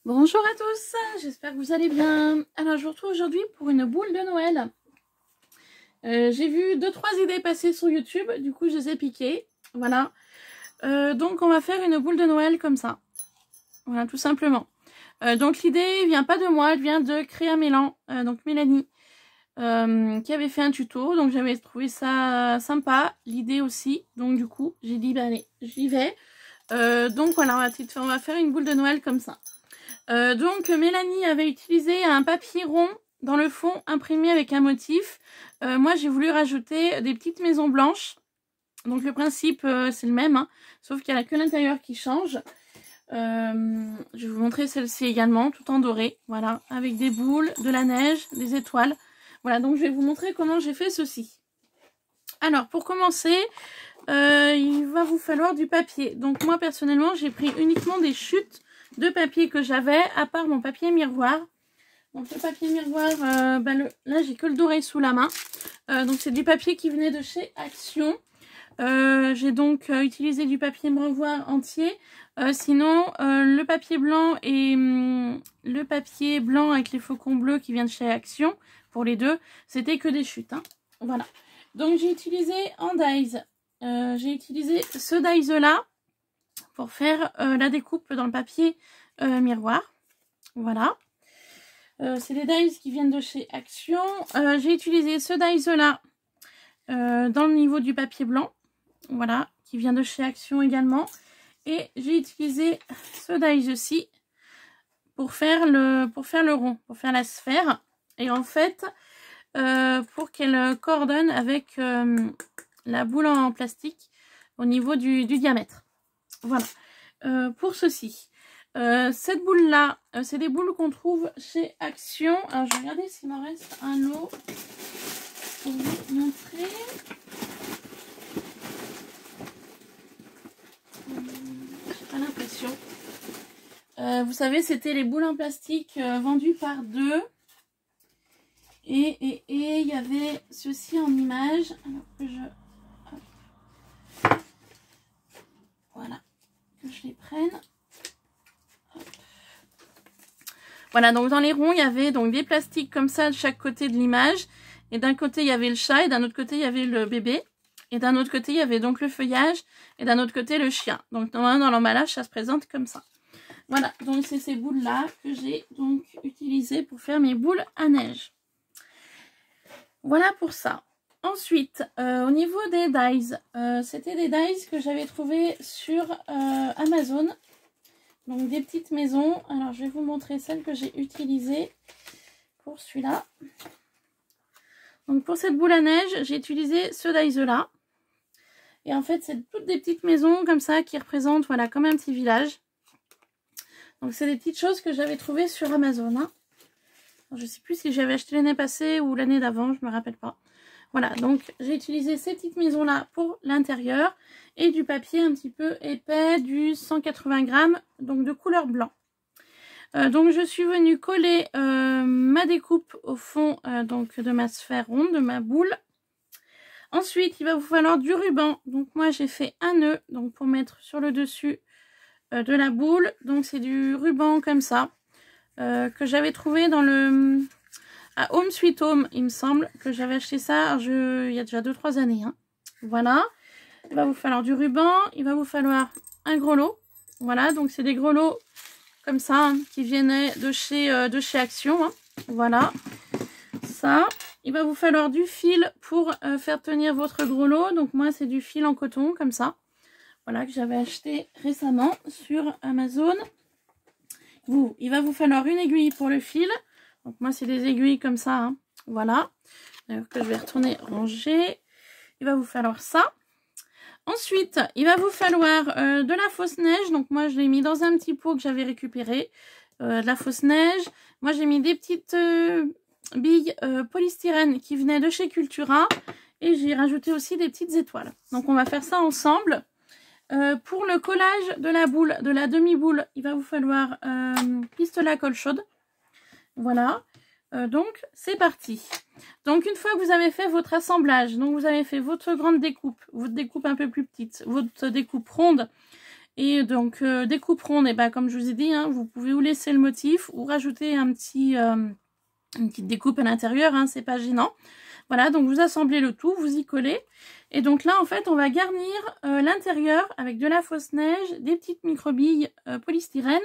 Bonjour à tous, j'espère que vous allez bien. Alors je vous retrouve aujourd'hui pour une boule de Noël. J'ai vu 2-3 idées passer sur YouTube, du coup je les ai piquées. Voilà. Donc on va faire une boule de Noël comme ça. Voilà, tout simplement. Donc l'idée vient pas de moi, elle vient de Créa Mélan, donc Mélanie, qui avait fait un tuto. Donc j'avais trouvé ça sympa, l'idée aussi. Donc du coup j'ai dit bah allez, j'y vais. Donc voilà, on va faire une boule de Noël comme ça. Donc Mélanie avait utilisé un papier rond dans le fond imprimé avec un motif. Moi j'ai voulu rajouter des petites maisons blanches. Donc le principe c'est le même, hein, sauf qu'il n'y a que l'intérieur qui change. Je vais vous montrer celle-ci également, tout en doré. Voilà, avec des boules, de la neige, des étoiles. Voilà, donc je vais vous montrer comment j'ai fait ceci. Alors pour commencer, il va vous falloir du papier. Donc moi personnellement j'ai pris uniquement des chutes de papier que j'avais, à part mon papier miroir. Donc le papier miroir, là j'ai que le doré sous la main. Donc c'est du papier qui venait de chez Action. J'ai donc utilisé du papier miroir entier. Sinon le papier blanc et le papier blanc avec les faucons bleus qui vient de chez Action, pour les deux, c'était que des chutes, hein. Voilà. Donc j'ai utilisé en dies. J'ai utilisé ce dies là pour faire la découpe dans le papier miroir. Voilà. C'est des dies qui viennent de chez Action. J'ai utilisé ce dies là dans le niveau du papier blanc. Voilà, qui vient de chez Action également. Et j'ai utilisé ce dies aussi pour faire le rond, pour faire la sphère. Et en fait, pour qu'elle coordonne avec la boule en plastique au niveau du diamètre. Voilà, pour ceci. Cette boule là, c'est des boules qu'on trouve chez Action. Alors je vais regarder s'il m'en reste un lot pour vous montrer. J'ai pas l'impression. Vous savez, c'était les boules en plastique vendues par deux. Et il y avait ceci en image. Alors que hop. Voilà, que je les prenne. Hop. Voilà, donc dans les ronds, il y avait donc des plastiques comme ça de chaque côté de l'image. Et d'un côté, il y avait le chat, et d'un autre côté, il y avait le bébé. Et d'un autre côté, il y avait donc le feuillage, et d'un autre côté, le chien. Donc dans l'emballage, ça se présente comme ça. Voilà, donc c'est ces boules-là que j'ai donc utilisées pour faire mes boules à neige. Voilà pour ça. Ensuite, au niveau des dies, c'était des dies que j'avais trouvées sur Amazon. Donc des petites maisons. Alors je vais vous montrer celles que j'ai utilisées pour celui-là. Donc pour cette boule à neige, j'ai utilisé ce dies là. Et en fait, c'est toutes des petites maisons comme ça qui représentent, voilà, comme un petit village. Donc c'est des petites choses que j'avais trouvées sur Amazon, hein. Je ne sais plus si j'avais acheté l'année passée ou l'année d'avant, je ne me rappelle pas. Voilà, donc j'ai utilisé ces petites maisons-là pour l'intérieur et du papier un petit peu épais, du 180 grammes, donc de couleur blanc. Donc je suis venue coller ma découpe au fond donc de ma sphère ronde, de ma boule. Ensuite, il va vous falloir du ruban. Donc moi j'ai fait un nœud donc pour mettre sur le dessus de la boule. Donc c'est du ruban comme ça. Que j'avais trouvé dans le à Home Sweet Home, il me semble que j'avais acheté ça il y a déjà 2-3 années, hein. Voilà, il va vous falloir du ruban, il va vous falloir un gros lot. Voilà, donc c'est des gros lots comme ça, hein, qui venaient de chez Action, hein. Voilà, ça. Il va vous falloir du fil pour faire tenir votre gros lot. Donc moi c'est du fil en coton comme ça, voilà, que j'avais acheté récemment sur Amazon. Il va vous falloir une aiguille pour le fil. Donc moi c'est des aiguilles comme ça, hein. Voilà. D'ailleurs que je vais retourner ranger. Il va vous falloir ça. Ensuite, il va vous falloir de la fausse neige. Donc moi je l'ai mis dans un petit pot que j'avais récupéré. De la fausse neige. Moi j'ai mis des petites billes polystyrène qui venaient de chez Cultura. Et j'ai rajouté aussi des petites étoiles. Donc on va faire ça ensemble. Pour le collage de la boule, de la demi-boule, il va vous falloir pistolet à colle chaude. Voilà. Donc, c'est parti. Donc, une fois que vous avez fait votre assemblage, donc vous avez fait votre grande découpe, votre découpe un peu plus petite, votre découpe ronde Et donc découpe ronde, et ben, comme je vous ai dit, hein, vous pouvez ou laisser le motif ou rajouter une petite découpe à l'intérieur, hein, c'est pas gênant. Voilà, donc vous assemblez le tout, vous y collez. Et donc là, en fait, on va garnir l'intérieur avec de la fausse neige, des petites microbilles polystyrène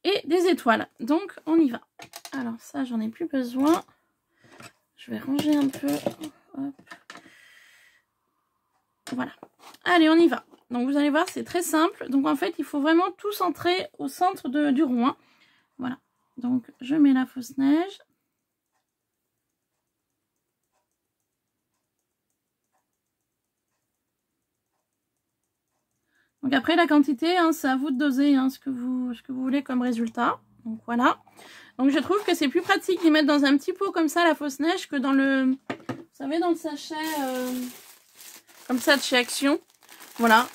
et des étoiles. Donc, on y va. Alors ça, j'en ai plus besoin. Je vais ranger un peu. Hop. Voilà. Allez, on y va. Donc, vous allez voir, c'est très simple. Donc, en fait, il faut vraiment tout centrer au centre du rond. Hein. Voilà. Donc, je mets la fausse neige. Donc après la quantité, hein, c'est à vous de doser hein, ce que vous voulez comme résultat. Donc voilà. Donc je trouve que c'est plus pratique d'y mettre dans un petit pot comme ça la fausse neige que dans le, vous savez, dans le sachet comme ça de chez Action. Voilà,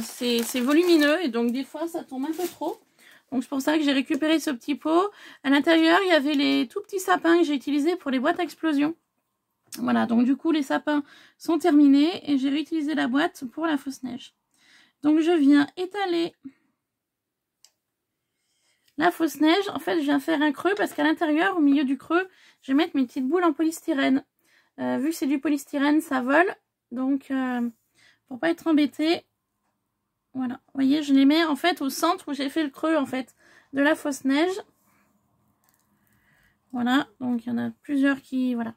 c'est volumineux et donc des fois ça tombe un peu trop. Donc c'est pour ça que j'ai récupéré ce petit pot. À l'intérieur, il y avait les tout petits sapins que j'ai utilisés pour les boîtes à explosion. Voilà, donc du coup les sapins sont terminés et j'ai réutilisé la boîte pour la fausse neige. Donc je viens étaler la fausse neige. En fait, je viens faire un creux parce qu'à l'intérieur, au milieu du creux, je vais mettre mes petites boules en polystyrène. Vu que c'est du polystyrène, ça vole. Donc, pour pas être embêté, voilà. Vous voyez, je les mets en fait au centre où j'ai fait le creux en fait de la fausse neige. Voilà, donc il y en a plusieurs qui, voilà.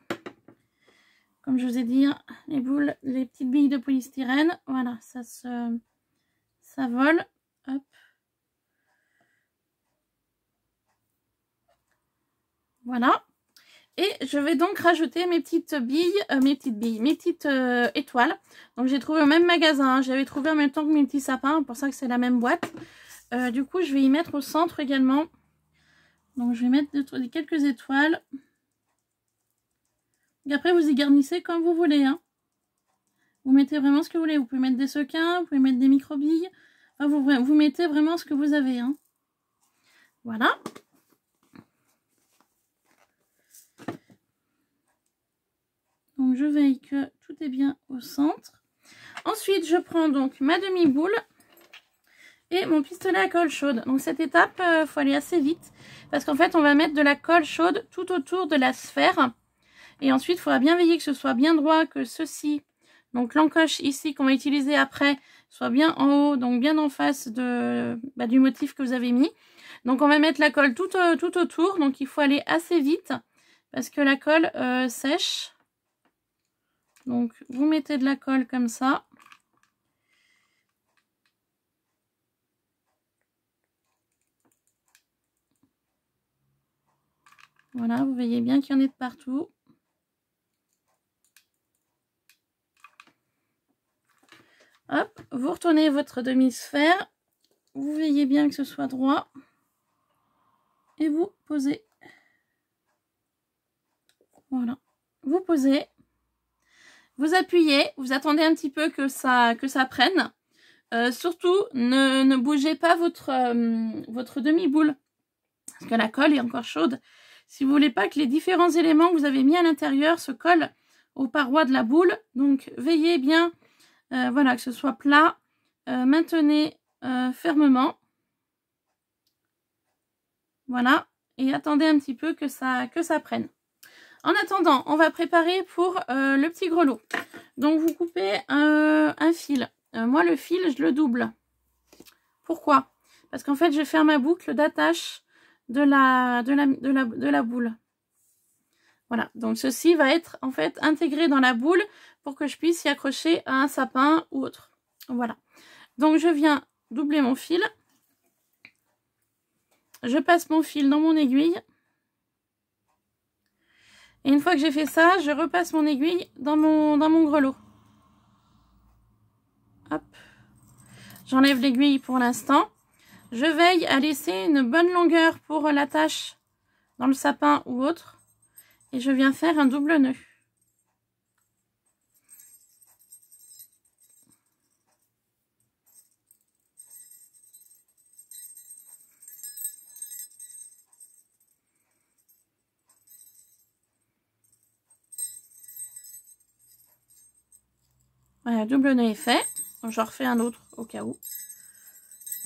Comme je vous ai dit, les boules, les petites billes de polystyrène, voilà, ça vole. Hop. Voilà. Et je vais donc rajouter mes petites billes, mes petites étoiles. Donc j'ai trouvé au même magasin, hein. J'avais trouvé en même temps que mes petits sapins, pour ça que c'est la même boîte. Du coup, je vais y mettre au centre également. Donc je vais mettre quelques étoiles. Et après, vous y garnissez comme vous voulez. Hein. Vous mettez vraiment ce que vous voulez. Vous pouvez mettre des sequins, vous pouvez mettre des microbilles. Enfin, vous mettez vraiment ce que vous avez. Hein. Voilà. Donc je veille que tout est bien au centre. Ensuite, je prends donc ma demi-boule et mon pistolet à colle chaude. Donc cette étape, il faut aller assez vite parce qu'en fait, on va mettre de la colle chaude tout autour de la sphère. Et ensuite, il faudra bien veiller que ce soit bien droit, que ceci, donc l'encoche ici qu'on va utiliser après, soit bien en haut, donc bien en face du motif que vous avez mis. Donc on va mettre la colle tout autour, donc il faut aller assez vite parce que la colle sèche. Donc vous mettez de la colle comme ça. Voilà, vous voyez bien qu'il y en a de partout. Hop, vous retournez votre demi-sphère. Vous veillez bien que ce soit droit. Et vous posez. Voilà. Vous posez. Vous appuyez. Vous attendez un petit peu que ça prenne. Surtout, ne bougez pas votre demi-boule. Parce que la colle est encore chaude. Si vous voulez pas que les différents éléments que vous avez mis à l'intérieur se collent aux parois de la boule. Donc, veillez bien voilà, que ce soit plat. Maintenez fermement. Voilà. Et attendez un petit peu que ça prenne. En attendant, on va préparer pour le petit grelot. Donc, vous coupez un fil. Moi, le fil, je le double. Pourquoi? Parce qu'en fait, je vais faire ma boucle d'attache de la boule. Voilà, donc ceci va être en fait intégré dans la boule pour que je puisse y accrocher à un sapin ou autre. Voilà, donc je viens doubler mon fil. Je passe mon fil dans mon aiguille. Et une fois que j'ai fait ça, je repasse mon aiguille dans mon grelot. Hop. J'enlève l'aiguille pour l'instant. Je veille à laisser une bonne longueur pour l'attache dans le sapin ou autre. Et je viens faire un double nœud. Voilà, double nœud est fait. Donc, j'en refais un autre au cas où.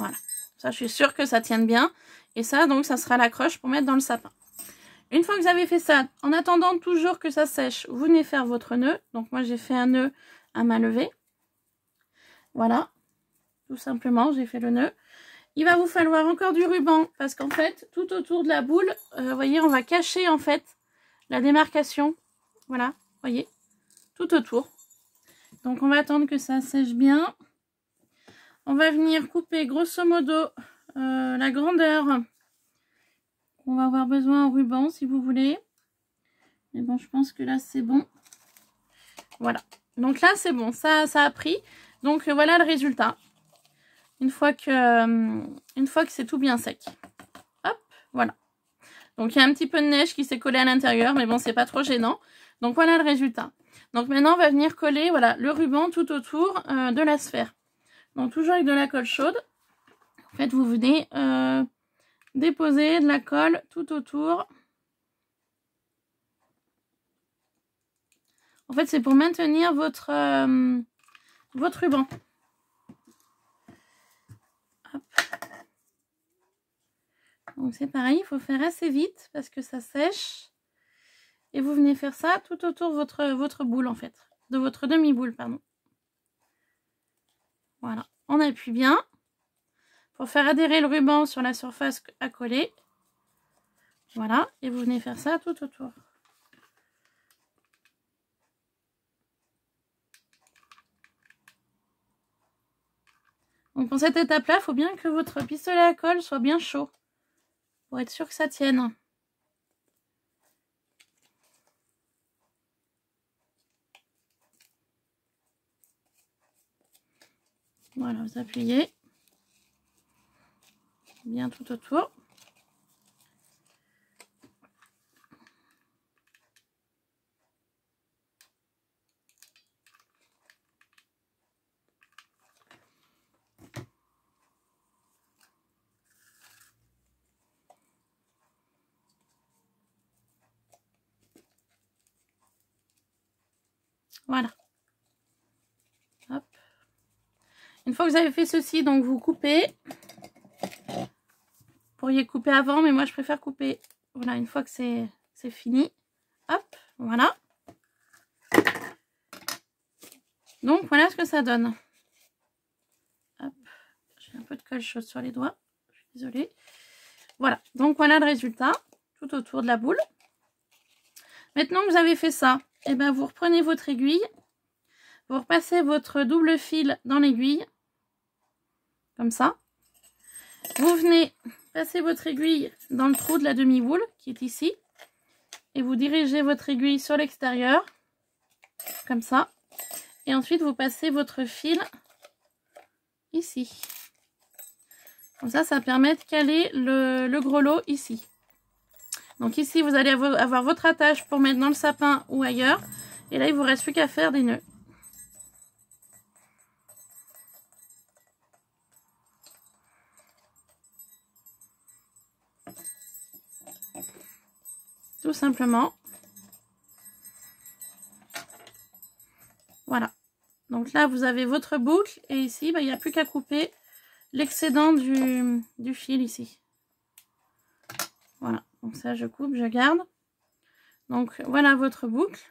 Voilà. Ça, je suis sûre que ça tienne bien. Et ça, donc, ça sera l'accroche pour mettre dans le sapin. Une fois que vous avez fait ça, en attendant toujours que ça sèche, vous venez faire votre nœud. Donc, moi, j'ai fait un nœud à main levée. Voilà. Tout simplement, j'ai fait le nœud. Il va vous falloir encore du ruban parce qu'en fait, tout autour de la boule, vous voyez, on va cacher en fait la démarcation. Voilà, voyez, tout autour. Donc, on va attendre que ça sèche bien. On va venir couper grosso modo la grandeur. On va avoir besoin en ruban si vous voulez. Mais bon, je pense que là, c'est bon. Voilà. Donc là, c'est bon. Ça a pris. Donc, voilà le résultat. Une fois que c'est tout bien sec. Hop, voilà. Donc, il y a un petit peu de neige qui s'est collée à l'intérieur. Mais bon, c'est pas trop gênant. Donc, voilà le résultat. Donc, maintenant, on va venir coller voilà, le ruban tout autour de la sphère. Donc, toujours avec de la colle chaude. En fait, vous venez déposer de la colle tout autour. En fait, c'est pour maintenir votre ruban. Hop. Donc, c'est pareil, il faut faire assez vite parce que ça sèche. Et vous venez faire ça tout autour de votre boule, en fait. De votre demi-boule, pardon. Voilà. On appuie bien. Pour faire adhérer le ruban sur la surface à coller. Voilà. Et vous venez faire ça tout autour. Donc pour cette étape-là, il faut bien que votre pistolet à colle soit bien chaud. Pour être sûr que ça tienne. Voilà, vous appuyez. Bien tout autour. Voilà. Hop. Une fois que vous avez fait ceci, donc vous coupez. Vous pourriez couper avant, mais moi je préfère couper. Voilà, une fois que c'est fini. Hop, voilà. Donc voilà ce que ça donne. Hop, j'ai un peu de colle chaude sur les doigts. Je suis désolée. Voilà, donc voilà le résultat. Tout autour de la boule. Maintenant que vous avez fait ça, et ben vous reprenez votre aiguille. Vous repassez votre double fil dans l'aiguille. Comme ça. Vous venez passer votre aiguille dans le trou de la demi-boule qui est ici. Et vous dirigez votre aiguille sur l'extérieur. Comme ça. Et ensuite vous passez votre fil ici. Comme ça, ça permet de caler le grelot ici. Donc ici, vous allez avoir votre attache pour mettre dans le sapin ou ailleurs. Et là, il ne vous reste plus qu'à faire des nœuds. Tout simplement. Voilà. Donc là, vous avez votre boucle. Et ici, il n'y a plus qu'à couper l'excédent du fil ici. Voilà. Donc ça, je coupe, je garde. Donc voilà votre boucle.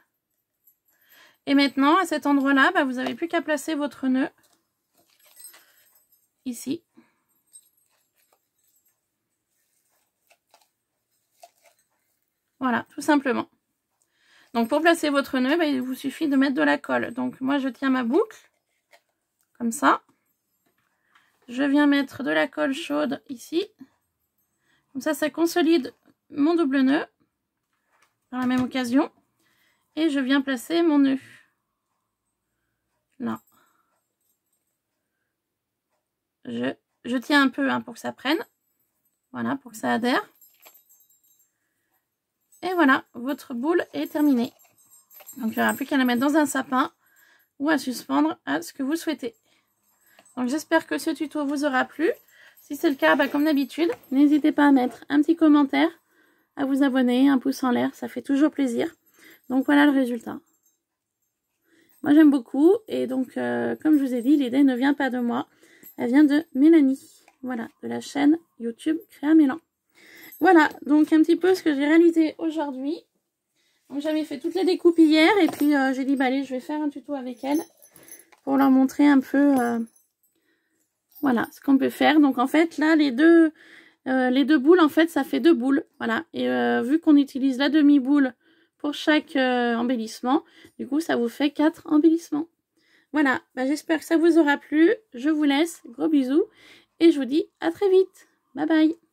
Et maintenant, à cet endroit-là, vous n'avez plus qu'à placer votre nœud ici. Voilà, tout simplement. Donc pour placer votre nœud, il vous suffit de mettre de la colle. Donc moi, je tiens ma boucle, comme ça. Je viens mettre de la colle chaude ici. Comme ça, ça consolide mon double nœud par la même occasion. Et je viens placer mon nœud. Là. Je tiens un peu pour que ça prenne. Voilà, pour que ça adhère. Et voilà, votre boule est terminée. Donc, il n'y aura plus qu'à la mettre dans un sapin ou à suspendre à ce que vous souhaitez. Donc, j'espère que ce tuto vous aura plu. Si c'est le cas, comme d'habitude, n'hésitez pas à mettre un petit commentaire, à vous abonner, un pouce en l'air, ça fait toujours plaisir. Donc, voilà le résultat. Moi, j'aime beaucoup et donc, comme je vous ai dit, l'idée ne vient pas de moi, elle vient de Mélanie. Voilà, de la chaîne YouTube Créa Mélan. Voilà, donc un petit peu ce que j'ai réalisé aujourd'hui. Donc j'avais fait toutes les découpes hier et puis j'ai dit bah allez, je vais faire un tuto avec elle pour leur montrer un peu voilà ce qu'on peut faire. Donc en fait là les deux boules en fait ça fait 2 boules, voilà. Et vu qu'on utilise la demi-boule pour chaque embellissement, du coup ça vous fait 4 embellissements. Voilà, bah, j'espère que ça vous aura plu. Je vous laisse, gros bisous et je vous dis à très vite. Bye bye.